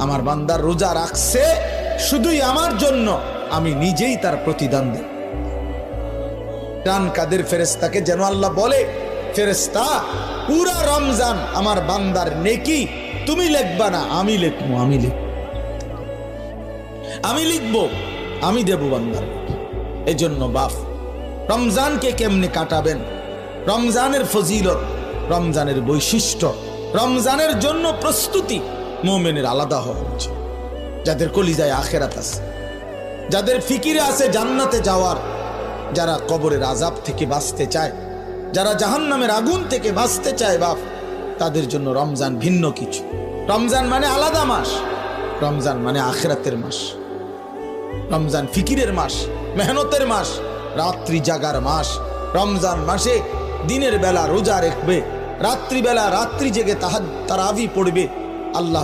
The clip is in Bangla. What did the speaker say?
আমার বান্দার রোজা রাখছে শুধুই আমার জন্য, আমি নিজেই তার প্রতিদান দেব। ডান কাদের ফেরেশতাকে যেন আল্লাহ বলে, ফেরেশতা পুরা রমজান আমার বান্দার নেকি তুমি লিখবা না, আমি লিখবো, আমি লিখবো, আমি দেব বান্দার। এজন্য বাপ, রমজানকে কেমনে কাটাবেন, রমজানের ফজিলত, রমজানের বৈশিষ্ট্য, রমজানের জন্য প্রস্তুতি মুমিনের আলাদা হওয়া উচিত। যাদের কলিজায় আখিরাত আছে, যাদের ফিকিরে আছে জান্নাতে যাওয়ার, যারা কবরের আযাব থেকে বাঁচতে চায়, যারা জাহান্নামের আগুন থেকে বাঁচতে চায় বাপ, তাদের জন্য রমজান ভিন্ন কিছু। রমজান মানে আলাদা মাস, রমজান মানে আখিরাতের মাস, রমজান ফিকিরের মাস, মেহনতের মাস, রাত্রি জাগার মাস। রমজান মাসে দিনের বেলা রোজা রাখবে, রাত্রিবেলা রাত্রি জেগে তারাবি পড়বে। আল্লাহ